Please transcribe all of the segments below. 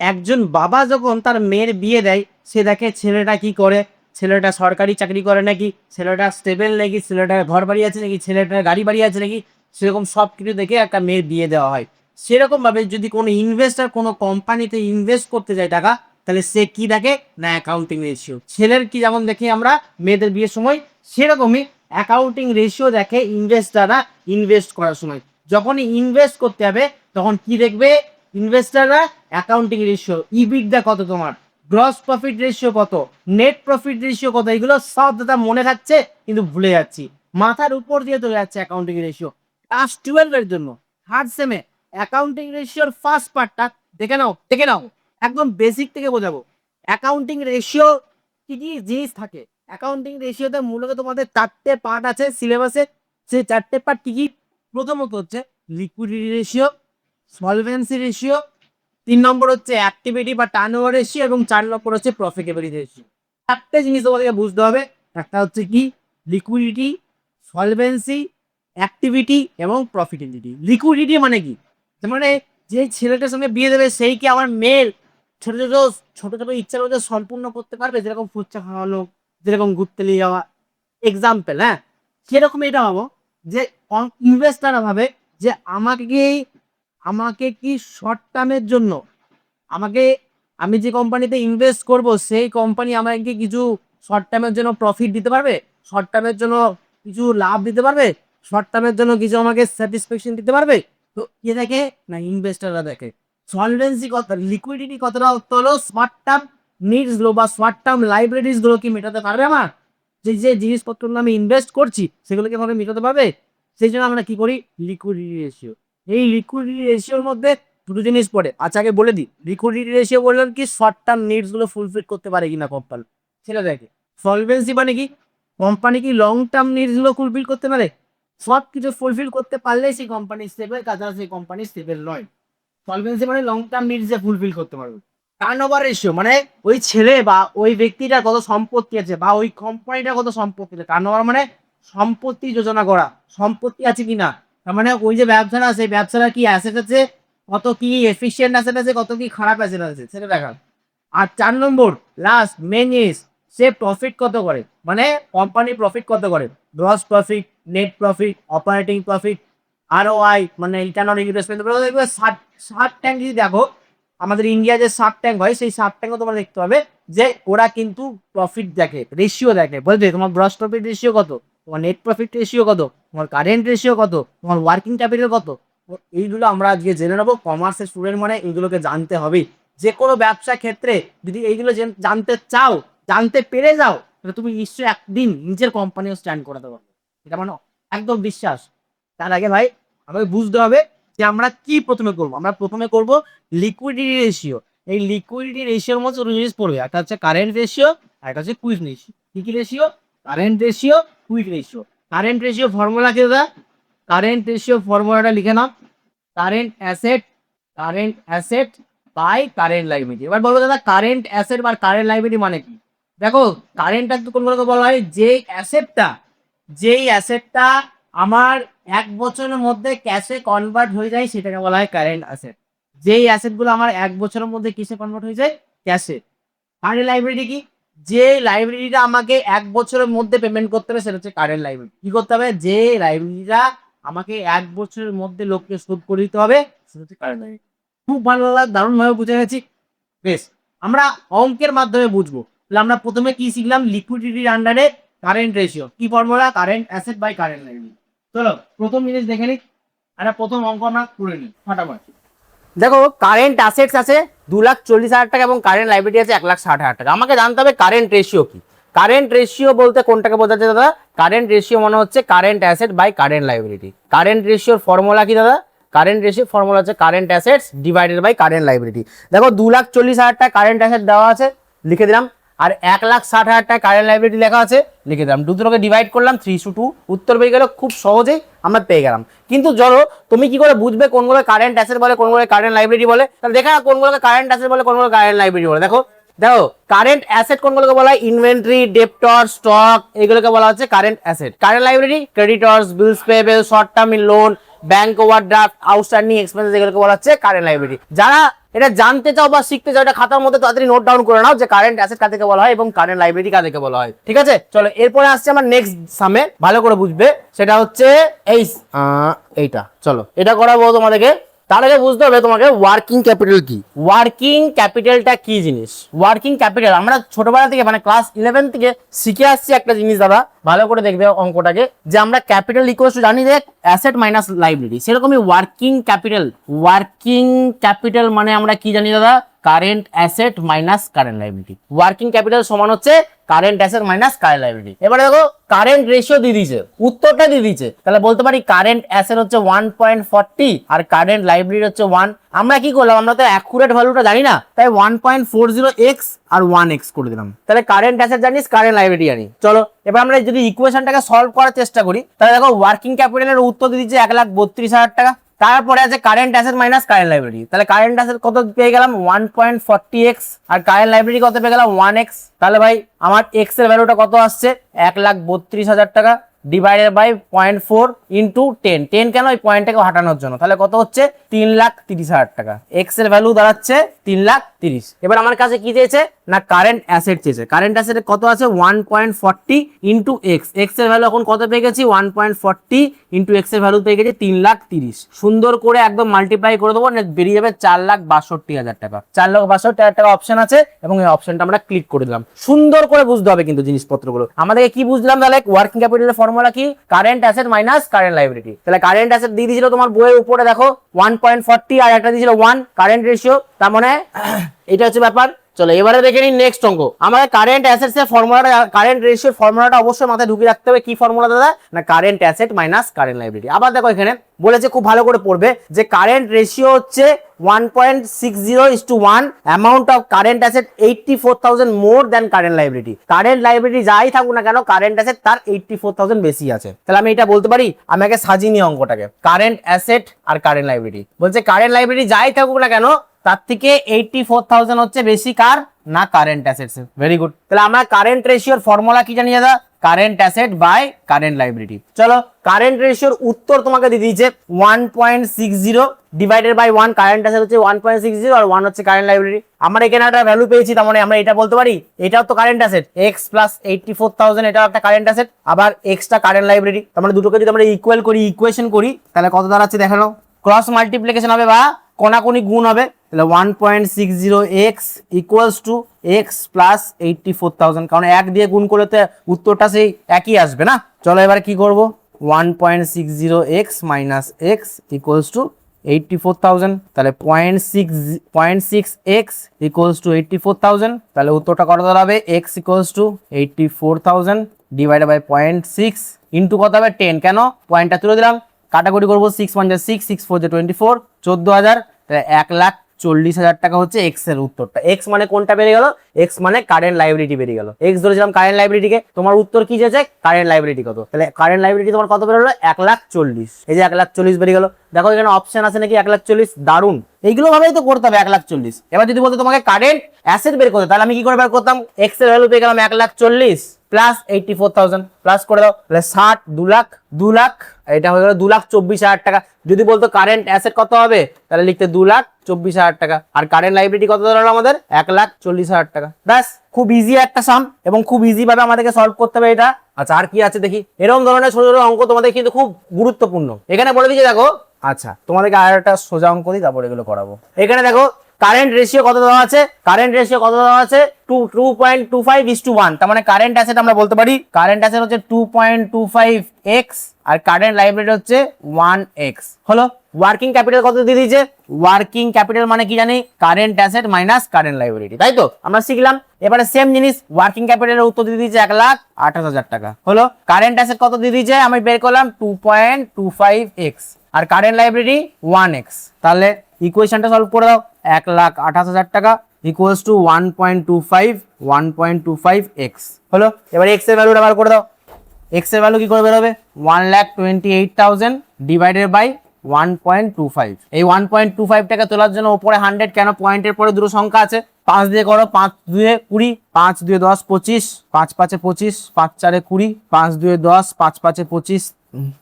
একজন বাবা যখন তার মেয়ের বিয়ে দেয়, সে দেখে ছেলেটা কি করে, ছেলেটা সরকারি চাকরি করে নাকি, ছেলেটা স্টেবল নাকি, ছেলেটার ঘর বাড়ি আছে নাকি, ছেলেটার গাড়ি বাড়ি আছে নাকি, সেরকম সব কিছু দেখে একটা মেয়ের বিয়ে দেওয়া হয়। সেরকমভাবে যদি কোনো ইনভেস্টর কোনো কোম্পানিতে ইনভেস্ট করতে যায় টাকা, তাহলে সে কি দেখে না অ্যাকাউন্টিং রেশিও। ছেলের কি যেমন দেখি আমরা মেয়েদের বিয়ের সময়, সেরকমই অ্যাকাউন্টিং রেশিও দেখে ইনভেস্টাররা ইনভেস্ট করার সময়। যখনই ইনভেস্ট করতে হবে তখন কি দেখবে ইনভেস্টাররা, অ্যাকাউন্টিং রেশিও, ইবিডা কত তোমার, গ্রস প্রফিট রেশিও কত, নেট প্রফিট রেশিও কত, এগুলো সব দাদা মনে থাকছে কিন্তু ভুলে যাচ্ছি, মাথার উপর দিয়ে চলে যাচ্ছে অ্যাকাউন্টিং রেশিও। ক্লাস 12 এর জন্য থার্ড সেমে অ্যাকাউন্টিং রেশিওর ফার্স্ট পার্টটা দেখে নাও একদম বেসিক থেকে বোঝাবো। অ্যাকাউন্টিং রেশিও কি কি জিনিস থাকে, অ্যাকাউন্টিং রেশিওতে মূলত তোমাদের 4টে পার্ট আছে সিলেবাসে। সেই 4টে পার্ট কি কি? প্রথমত হচ্ছে লিকুইডিটি রেশিও, সলভেন্সি রেশিও, 3 নম্বর হচ্ছে অ্যাক্টিভিটি বা টার্নওভার রেশিও, এবং 4 নম্বর হচ্ছে প্রফিটেবিলিটি রেশিও। 4টে জিনিস তোমাদেরকে বুঝতে হবে। একটা হচ্ছে কি লিকুইডিটি, সলভেন্সি, অ্যাক্টিভিটি এবং প্রফিটেবিলিটি। লিকুইডিটি মানে কি? মানে যে ছেলেটার সঙ্গে বিয়ে দেবে সেই কি আমার মেয়ের ছোট ছোট ছোট ছোট ইচ্ছাগুলো সম্পূর্ণ করতে পারবে, যেরকম ফুচকা খাওয়ানো, যেরকম ঘুরতে নিয়ে যাওয়া, এক্সাম্পল, হ্যাঁ, সেরকম এটা ভাবো যে ইনভেস্টার ভাবে যে আমাকে কি শর্ট টার্মের জন্য আমাকে, আমি যে কোম্পানিতে ইনভেস্ট করব সেই কোম্পানি আমাকে কিছু শর্ট টার্মের জন্য প্রফিট দিতে পারবে, শর্ট টার্মের জন্য কিছু লাভ দিতে পারবে, শর্ট টার্মের জন্য কিছু আমাকে স্যাটিসফ্যাকশন দিতে পারবে। তো কে দেখে না ইনভেস্টাররা দেখে। সলভেন্সি কত, লিকুইডিটি কতটা হলো শর্ট টার্ম নিডস গুলো বা শর্ট টার্ম লাইবিলিটিস গুলো কি মেটাতে পারবে আমার, যে যে জিনিসপত্রগুলো আমি ইনভেস্ট করছি সেগুলোকে আমাকে মেটাতে পারবে। সেই জন্য আমরা কি করি লিকুইডিটি রেশিও। এই লিকুইডিটি রেশিওর মধ্যে দুটো জিনিস পড়ে। আচ্ছা আগে বলে দিই, লিকুইডিটি রেশিও বললাম কি শর্ট টার্ম নিডস গুলো ফুলফিল করতে পারে কিনা কোম্পানি, সেটা দেখে। সলভেন্সি মানে কি কোম্পানি কি লং টার্ম নিডস গুলো ফুলফিল করতে পারে, সব কিছু ফুলফিল করতে পারলে সেই কোম্পানি স্টেবল, তাছাড়া সেই কোম্পানি স্টেবল নয়। সলভেন্সি মানে লং টার্ম নিডস ফুলফিল করতে পারবে। টার্নওভার রেশিও মানে ওই ছেলে বা ওই ব্যক্তিটা কত সম্পত্তি আছে বা ওই কোম্পানিটা কত সম্পত্তি আছে। টার্নওভার মানে সম্পত্তি যোজনা করা, সম্পত্তি আছে কিনা, তার মানে ওই যে ব্যবসাটা সেই ব্যবসাটা কি অ্যাসেট আছে, কত কি এফিসিয়েন্ট অ্যাসেট আছে, কত কি খারাপ অ্যাসেট আছে সেটা দেখা। আর 4 নম্বর লাস্ট মেন জিনিস, সে প্রফিট কত করে, মানে কোম্পানি প্রফিট কত করে, gross profit, net profit, operating profit, ROI মানে return on investment. Shark tank যদি দেখো, আমাদের ইন্ডিয়া যে শার্ক ট্যাঙ্ক হয় সেই শার্ক ট্যাঙ্কও তোমরা দেখতে পাবে যে ওরা কিন্তু প্রফিট দেখে, রেশিও দেখে, বলবে তোমার গ্রস প্রফিট রেশিও কত, তোমার নেট প্রফিট রেশিও কত, তোমার কারেন্ট রেশিও কত, তোমার ওয়ার্কিং ক্যাপিটাল কত। এইগুলো আমরা আজকে জেনে নেবো। কমার্সের স্টুডেন্ট মানে এইগুলোকে জানতে হবে। যে কোনো ব্যবসা ক্ষেত্রে যদি এইগুলো জানতে চাও, জানতে পেরে যাও, তাহলে তুমি নিশ্চয়ই একদিন নিজের কোম্পানিও স্ট্যান্ড করাতে পারবে, এটা মানে একদম বিশ্বাস। তার আগে ভাই আমাকে বুঝতে হবে যে আমরা কি প্রথমে করবো। আমরা প্রথমে করব লিকুইডিটি রেশিও। এই লিকুইডিটি রেশিওর মধ্যে দুটো জিনিস পড়বে, একটা হচ্ছে কারেন্ট রেশিও আর একটা হচ্ছে কুইক রেশিও। কি কি ratio? Current ratio, quick ratio. Current ratio formula কি দাদা? কারেন্ট রেশিও ফর্মুলাটা লিখে নাও, current asset by current liability. এবার বলবো দাদা কারেন্ট অ্যাসেট বা কারেন্ট লাইবিলিটি মানে কি? দেখো কারেন্ট কোনগুলোকে বলা হয়, যেই অ্যাসেটটা আমার 1 বছরের মধ্যে ক্যাশে কনভার্ট হয়ে যায় সেটাকে বলা হয় কারেন্ট অ্যাসেট। যেই অ্যাসেটগুলো আমার 1 বছরের মধ্যে কিসে কনভার্ট হয়ে যায়, ক্যাশে। কারেন্ট লাইবিলিটি কি? যে লাইবিলিটিটা আমাকে 1 বছরের মধ্যে পেমেন্ট করতে হবে সেটা হচ্ছে কারেন্ট লাইবিলিটি। কি করতে হবে? যে লাইবিলিটিটা আমাকে 1 বছরের মধ্যে লোককে শোধ করে দিতে হবে সেটা হচ্ছে কারেন্ট লাইবিলিটি। খুব ভালো লাগলো, দারুণ ভাবে বুঝে গেছি। বেশ, আমরা অঙ্কের মাধ্যমে বুঝবো। তাহলে আমরা প্রথমে কি শিখলাম? লিকুইডিটির আন্ডারে কারেন্ট রেশিও। কি formula? Current asset by current liability. চলো প্রথম জিনিস দেখে নিই, একটা প্রথম অঙ্ক আমরা করে নিই ফাটাফাট। দেখো কারেন্ট অ্যাসেটস আছে 2,40,000 টাকা এবং কারেন্ট লাইবিলিটি আছে 1,60,000 টাকা। আমাকে জানতে হবে কারেন্ট রেশিও কি। কারেন্ট রেশিও বলতে কোনটাকে বোঝাচ্ছে দাদা? কারেন্ট রেশিও মানে হচ্ছে current asset by current liability. Current রেশিওর ফর্মুলা কি দাদা? কারেন্ট রেশিও ফর্মুলা হচ্ছে current assets divided by current liability. দেখো 2,40,000 টাকা কারেন্ট অ্যাসেট দেওয়া আছে, লিখে দিলাম। আর 1,60,000 টাকা কারেন্ট লাইবিলিটি লেখা আছে, লিখে দিলাম। দুটোকে ডিভাইড করলাম 3/2, উত্তর পেয়ে গেল। খুব সহজেই আমরা পেয়ে গেলাম। কিন্তু ধরো তুমি কি করে বুঝবে কোনগুলো কারেন্ট অ্যাসেট বলে কোনগুলো কারেন্ট লাইবিলিটি বলে? তাহলে দেখা কোনগুলোকে কারেন্ট অ্যাসেট বলে কোনগুলো কারেন্ট লাইবিলিটি বলে। দেখো দেখো কারেন্ট অ্যাসেট কোনগুলোকে বলা হয়? ইনভেন্টরি, ডেপ্টর, স্টক, এগুলোকে বলা হচ্ছে current asset. Current liability creditors, bills payable, short term loan, bank overdraft, outstanding expenses, এগুলোকে বলা হচ্ছে কারেন্ট লাইবিলিটি। যারা এটা জানতে চাও বা শিখতে চাও, এটা খাতার মধ্যে তাড়াতাড়ি নোট ডাউন করে নাও যে কারেন্ট অ্যাসেট কাদেরকে বলা হয় এবং কারেন্ট লাইব্রেরি কাদেরকে বলা হয়। ঠিক আছে, চলো এরপরে আসছে আমার নেক্সট সামে, ভালো করে বুঝবে, সেটা হচ্ছে এইটা। চলো এটা করাবো তোমাদেরকে। তার আগে বুঝতে হবে তোমাকে ওয়ার্কিং ক্যাপিটাল কি। ওয়ার্কিং ক্যাপিটালটা কি জিনিস? ওয়ার্কিং ক্যাপিটাল আমরা ছোটবেলা থেকে মানে ক্লাস 11 থেকে শিখে আসছি একটা জিনিস দাদা, ভালো করে দেখবে অঙ্কটাকে, যে আমরা ক্যাপিটাল ইকুয়ালস টু জানি যে অ্যাসেট মাইনাস লাইবিলিটি, সেরকমই ওয়ার্কিং ক্যাপিটাল। ওয়ার্কিং ক্যাপিটাল মানে আমরা কি জানি দাদা? Current asset minus current liability. Working capital সমান হচ্ছে current asset minus current liability. এবারে দেখো কারেন্ট রেশিও দিয়ে দিয়েছে, উত্তরটা দিয়ে দিয়েছে, তাহলে বলতে পারি কারেন্ট অ্যাসেট হচ্ছে 1.40 আর কারেন্ট লাইবিলিটি হচ্ছে 1। আমরা কি করলাম? আমরা তো অ্যাকুরেট ভ্যালুটা জানি না, তাই 1.40x আর 1x করে দিলাম। তাহলে কারেন্ট অ্যাসেট জানিস, কারেন্ট লাইবিলিটি জানি। চলো এবার আমরা যদি ইকুয়েশনটাকে সলভ করার চেষ্টা করি, তাহলে দেখো ওয়ার্কিং ক্যাপিটালের উত্তর দিয়ে দিচ্ছে 1,32,000 টাকা। তারপরে আছে current asset minus current liability, তাহলে কারেন্ট অ্যাসেট কত পেয়ে গেলাম? 1.40x আর কারেন্ট লাইবিলিটি কত পেয়ে গেলাম? 1x। তাহলে ভাই আমার x এর ভ্যালুটা কত আসছে? 1,32,000 টাকা ডিভাইডেড বাই 0.4 ইন্টু 10। 10 কেন? ওই পয়েন্টটাকে হাঁটানোর জন্য। তাহলে কত হচ্ছে? 3,30,000 টাকা। এক্স এর ভ্যালু দাঁড়াচ্ছে 3,30,000। এবার আমার কাছে কি চেয়েছে না কারেন্ট অ্যাসেট চেয়েছে। কারেন্ট অ্যাসেটে কত আছে? 1.40 ইন্টু এক্স। এক্স এর ভ্যালু এখন কত পেয়ে গেছি? 1.40 ইন্টু এক্স এর ভ্যালু পেয়ে গেছি 3,30,000। সুন্দর করে একদম মাল্টিপ্লাই করে দেবো, বেরিয়ে যাবে 4,62,000 টাকা। 4,62,000 টাকা অপশন আছে এবং এই অপশনটা আমরা ক্লিক করে দিলাম। সুন্দর করে বুঝতে হবে কিন্তু জিনিসপত্রগুলো। আমাদেরকে কি বুঝলাম তাহলে? ওয়ার্কিং ক্যাপিটালের ফর্মুলা কি? Current asset minus current liability. তাহলে কারেন্ট অ্যাসেট দিয়ে দিয়েছিল তোমার বইয়ের উপরে দেখো 1.40 আর একটা দিয়েছিল 1 কারেন্ট রেশিও, তার মানে এটা হচ্ছে ব্যাপার। চলো এবারে দেখে নিই নেক্সট অঙ্ক। আমাদের কারেন্ট অ্যাসেটস এর ফর্মুলাটা, কারেন্ট রেশিওর ফর্মুলাটা অবশ্যই মাথায় ঢুকিয়ে রাখতে হবে। কি ফর্মুলা দাদা? না current asset minus current liability. আবার দেখো এখানে বলেছে, খুব ভালো করে পড়বে, যে কারেন্ট রেশিও হচ্ছে 1.60:1, amount of current asset 84,000 more than current liability. Current liability যাই থাকুক না কেন, কারেন্ট অ্যাসেট তার 84,000 বেশি আছে। তাহলে আমি এটা বলতে পারি, আমি আগে সাজিয়ে নিই অঙ্কটাকে। কারেন্ট অ্যাসেট আর কারেন্ট লাইবিলিটি বলছে কারেন্ট লাইবিলিটি যাই থাকুক না কেন তার থেকে 84,000 হচ্ছে বেশি কার? না কারেন্ট অ্যাসেটস। Very good. তাহলে আমরা কারেন্ট রেশিওর ফর্মুলা কি জানি দাদা? Current asset by current liability. চলো কারেন্ট রেশিওর উত্তর তোমাকে দিয়ে দিয়েছে 1.60 ডিভাইডেড বাই 1। কারেন্ট অ্যাসেট হচ্ছে 1.60 আর 1 হচ্ছে কারেন্ট লাইবিলিটি। আমরা এখানে একটা ভ্যালু পেয়েছি, তার মানে আমরা এটা বলতে পারি এটাও তো কারেন্ট অ্যাসেট, এক্স প্লাস 84,000 এটাও একটা কারেন্ট অ্যাসেট, আবার এক্সটা কারেন্ট লাইবিলিটি। তার মানে দুটোকে যদি আমরা ইকুয়াল করি, ইকুয়েশন করি, তাহলে কত দাঁড়াচ্ছে দেখানো? ক্রস মাল্টিপ্লিকেশন হবে বা কোনাকুনি গুণ হবে। তাহলে 1.60x equals to x plus 84,000, কারণ 1 দিয়ে গুণ করলে তো উত্তরটা সেই একই আসবে না। চলো এবারে কি করব? 1.60x minus x equals to 84,000। তাহলে 0.6x ইকুয়ালস টু 84,000। তাহলে উত্তরটা কত দাঁড়াবে? x equals to 84,000 divided by 0.6 into কত হবে? 10। কেন? পয়েন্টটা তুলে দিলাম, কাটাকুটি করবো। 6 1 6, 6 4 24, 14,000। তাহলে 1,40,000 টাকা হচ্ছে এক্স এর উত্তরটা। এক্স মানে কোনটা বেরিয়ে গেল? এক্স মানে কারেন্ট লাইবিলিটি বেরিয়ে গেল। এক্স ধরেছিলাম কারেন্ট লাইবিলিটিকে, তোমার উত্তর কি চেয়েছে? কারেন্ট লাইবিলিটি কত? তাহলে কারেন্ট লাইবিলিটি তোমার কত বেরোলো? 1,40,000। এই যে 1,40,000 বেরিয়ে গেল। দেখো এখানে অপশন আছে নাকি 1,40,000? দারুন, এইগুলো ভাবেই তো করতে হবে 1,40,000। এবার যদি বলতো তোমাকে কারেন্ট অ্যাসেট বের করতে, তাহলে আমি কি করে বের করতাম? এক্স এর ভ্যালু পেয়ে গেলাম 1,40,000 প্লাস 84,000 প্লাস করে দাও, তাহলে 60, 2 লাখ, এটা হয়ে গেল 2,24,000 টাকা। যদি বলতো কারেন্ট অ্যাসেট কত হবে, তাহলে লিখতে 2,24,000 টাকা। আর কারেন্ট লাইবিলিটি কত দাঁড়ালো আমাদের? 1,40,000 টাকা। ব্যাস, খুব ইজি একটা সাম এবং খুব ইজি ভাবে আমাদেরকে সলভ করতে হবে এটা। আচ্ছা আর কি আছে দেখি। এরকম ধরনের ছোট ছোট অঙ্ক তোমাদের কিন্তু খুব গুরুত্বপূর্ণ। এখানে বলে দিচ্ছি দেখো। আচ্ছা তোমাদেরকে আর একটা সোজা অঙ্ক দিই, তারপর এগুলো করাবো। এখানে দেখো কারেন্ট রেশিও কত দেওয়া আছে? কারেন্ট রেশিও কত দেওয়া আছে? 2.25:1। তার মানে কারেন্ট অ্যাসেট আমরা বলতে পারি কারেন্ট অ্যাসেট হচ্ছে 2.25x আর কারেন্ট লাইবিলিটি হচ্ছে 1x। হলো। ওয়ার্কিং ক্যাপিটাল কত দিয়ে দিয়েছে? ওয়ার্কিং ক্যাপিটাল মানে কি জানি? Current asset minus current liability, তাই তো আমরা শিখলাম। এবারে সেম জিনিস, ওয়ার্কিং ক্যাপিটালের উত্তর দিয়ে দিয়েছে 1,28,000 টাকা। হলো। কারেন্ট অ্যাসেট কত দিয়ে দিয়েছে? আমি বের করলাম 2.25x আর কারেন্ট লাইবিলিটি 1x। তাহলে ইকুয়েশনটা সলভ করে দাও। 1,28,000 টাকা ইকুয়ালস টু 1.25x। হলো। এবার x এর ভ্যালুটা বার করে দাও। x এর ভ্যালু কি করে বের হবে? 1,28,000 ডিভাইডেড বাই 1.25। এই 1.25 টাকা তোলার জন্য উপরে 100, কেন? পয়েন্টের পরে দুটো সংখ্যা আছে। 5 দিয়ে করো, 5 2 20, 5 2 10 25, 5 5 25, 5 4 20, 5 2 10, 5 5 25,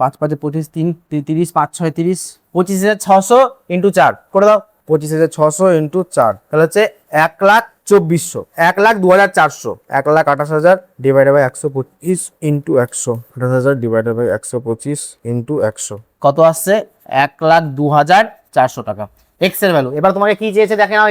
5 5 25, 3 30, 5 6 30, 25,600 ইন্টু 4 করে দাও। 25,600 ইন্টু 4, তাহলে হচ্ছে 1,24,000, 1,02,400, 1,28,000 divided by 125 into 100, 28,000 divided by 125 into 100, কত আসছে? 1,02,400 টাকা এক্স এর ভ্যালু। এবার তোমাকে কি চেয়েছে দেখে নাও,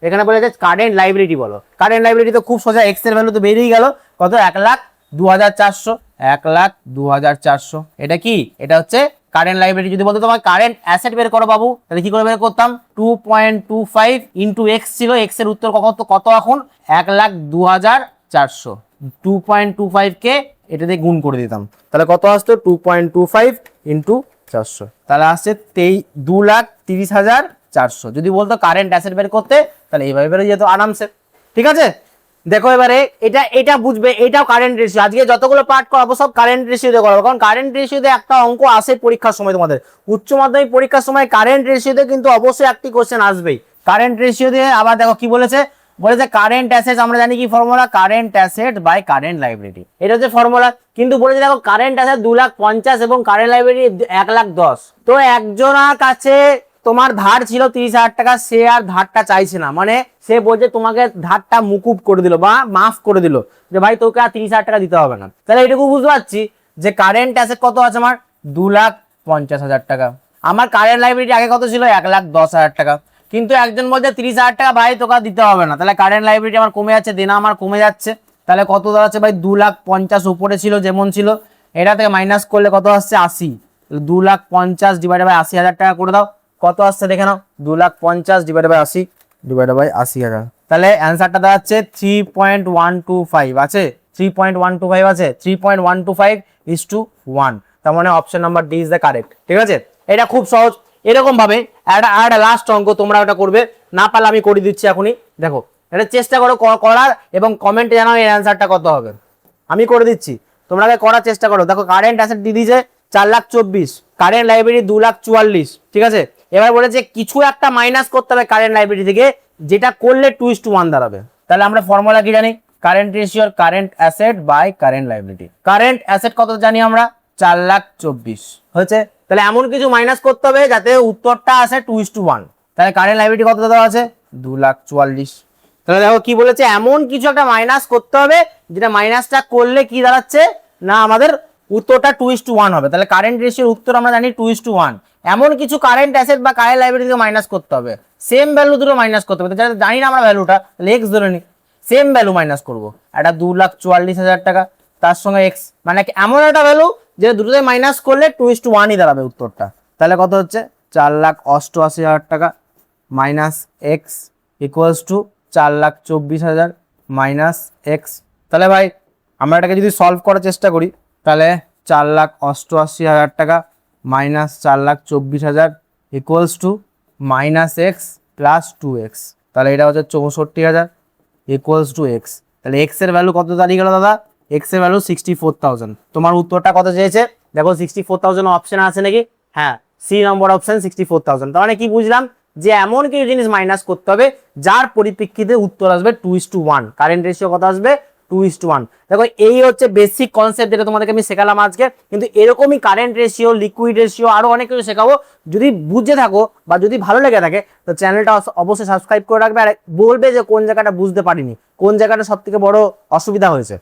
এখানে বলেছে কারেন্ট লাইবিলিটি বলো। কারেন্ট লাইবিলিটি তো খুব সোজা, এক্স এর ভ্যালু তো বেরিয়ে গেল কত? 1,02,400, 1,02,400। এটা কি? এটা হচ্ছে কারেন্ট লাইবিলিটি। যদি বলতো তোমার কারেন্ট অ্যাসেট বের করো বাবু, তাহলে কি করে বের করতাম? 2.25 ইন্টু এক্স ছিল, এক্স এর উত্তর কত এখন? 1,02,400। 2.25 কে এটা দিয়ে গুণ করে দিতাম, তাহলে কত আসতো? 2.25 ইন্টু 400, তাহলে আসছে 2,30,400। যদি বলতো কারেন্ট অ্যাসেট বের করতে, তাহলে এইভাবে বেরো যেত আরামসে। ঠিক আছে, দেখো এবারে এটা বুঝবে, এটাও কারেন্ট রেশিও। আজকে যতগুলো পার্ট করাবো সব কারেন্ট রেশিও দিয়ে করাবো, কারণ কারেন্ট রেশিওতে একটা অঙ্ক আসে পরীক্ষার সময়, তোমাদের উচ্চ মাধ্যমিক পরীক্ষার সময় কারেন্ট রেশিওতে কিন্তু অবশ্যই একটি কোশ্চেন আসবেই কারেন্ট রেশিও দিয়ে। আবার দেখো কি বলেছে, কারেন্ট অ্যাসেট, আমরা জানি কি formula? Current asset by current liability, এটা হচ্ছে ফর্মুলা। কিন্তু বলেছে দেখো কারেন্ট অ্যাসেট 2,50,000 এবং কারেন্ট লাইবিলিটি 1,10,000। তো একজনের কাছে তোমার ধার ছিল 30,000 টাকা, সে আর ধারটা চাইছে না, মানে সে বলছে তোমাকে ধারটা মুকুব করে দিল বা মাফ করে দিল, যে ভাই তোকে আর 30,000 টাকা দিতে হবে না। তাহলে এটুকু বুঝতে পারছি যে কারেন্ট অ্যাসেট কত আছে আমার? 2,50,000 টাকা। আমার কারেন্ট লাইবিলিটি আগে কত ছিল? 1,10,000 টাকা। কিন্তু একজন বলছে 30,000 টাকা ভাই তোকে দিতে হবে না, তাহলে কারেন্ট লাইবিলিটি আমার কমে যাচ্ছে, দেনা আমার কমে যাচ্ছে। তাহলে কত দাঁড়াচ্ছে ভাই? 2,50,000 উপরে ছিল যেমন ছিল, এটা থেকে মাইনাস করলে কত আসছে? 80। 2,50,000 ডিভাইডেড বাই 80,000 টাকা করে দাও, কত আসছে দেখে নাও? 2,50,000 ডিভাইডেড বাই 80 ডিভাইডেড বাই 80,000, তাহলে অ্যান্সারটা দাঁড়াচ্ছে 3.125 আছে, 3.125 আছে, 3.125:1। তার মানে option number D is the correct. ঠিক আছে, এটা খুব সহজ। এরকম ভাবে একটা লাস্ট অঙ্ক তোমরা ওটা করবে, না পারলে আমি করে দিচ্ছি এখনই। দেখো এটা চেষ্টা করো করার এবং কমেন্টে জানাও এর অ্যান্সারটা কত হবে। আমি করে দিচ্ছি, তোমরা করার চেষ্টা করো। দেখো কারেন্ট অ্যাসেট দিয়ে দিয়েছে 4,24,000, কারেন্ট লাইবিলিটি 2,44,000। ঠিক আছে, এবার বলেছে কিছু একটা মাইনাস করতে হবে কারেন্ট লাইবিলিটি থেকে, যেটা করলে 2:1 দাঁড়াবে। তাহলে আমরা ফর্মুলা কি জানি? কারেন্ট রেশিওর current asset by current liability. Current asset কত জানি আমরা? 4,24,000 হয়েছে। তাহলে এমন কিছু মাইনাস করতে হবে যাতে উত্তরটা আসে 2:1। তাহলে কারেন্ট লাইবিলিটি কত দেওয়া আছে? 2,44,000। তাহলে দেখো কি বলেছে, এমন কিছু একটা মাইনাস করতে হবে যেটা মাইনাসটা করলে কি দাঁড়াচ্ছে না আমাদের উত্তরটা 2:1 হবে। তাহলে কারেন্ট রেশিওর উত্তর আমরা জানি 2:1। এমন কিছু কারেন্ট অ্যাসেট বা কারেন্ট লাইবিলিটি থেকে মাইনাস করতে হবে, সেম ভ্যালু দুটো মাইনাস করতে হবে। যাতে জানি না আমরা ভ্যালুটা, তাহলে এক্স ধরে নিই, সেম ভ্যালু মাইনাস করবো। এটা 2,44,000 টাকা, তার সঙ্গে এক্স, মানে এমন একটা ভ্যালু যেটা দুটোতে মাইনাস করলে 2:1ই দাঁড়াবে উত্তরটা। তাহলে কত হচ্ছে? 4,88,000 টাকা minus x equals to 4,24,000 minus x. তাহলে ভাই আমরা এটাকে যদি সলভ করার চেষ্টা করি, তাহলে 4,88,000 টাকা minus 4,24,000 equals to minus x plus 2x, তাহলে এটা হচ্ছে 64,000 ইকুয়ালস টু এক্স। তাহলে এক্স এর ভ্যালু কত দাঁড়িয়ে গেল দাদা? এক্স এর ভ্যালু 64,000। তোমার উত্তরটা কত চেয়েছে দেখো, 64,000 অপশন আছে নাকি? হ্যাঁ, সি নম্বর অপশন 64,000। তার মানে কি বুঝলাম? যে এমন কিছু জিনিস মাইনাস করতে হবে যার পরিপ্রেক্ষিতে উত্তর আসবে 2:1। কারেন্ট রেশিও কত আসবে? 2:1। দেখো এই হচ্ছে বেসিক কনসেপ্ট, যেটা তোমাদেরকে আমি শেখালাম আজকে। কিন্তু এরকমই কারেন্ট রেশিও, লিকুইড রেশিও, আরো অনেক কিছু শেখাবো। যদি বুঝে থাকো বা যদি ভালো লেগে থাকে তো চ্যানেলটা অবশ্যই সাবস্ক্রাইব করে রাখবে, আর বলবে যে কোন জায়গাটা বুঝতে পারিনি, কোন জায়গাটা সব থেকে বড় অসুবিধা হয়েছে।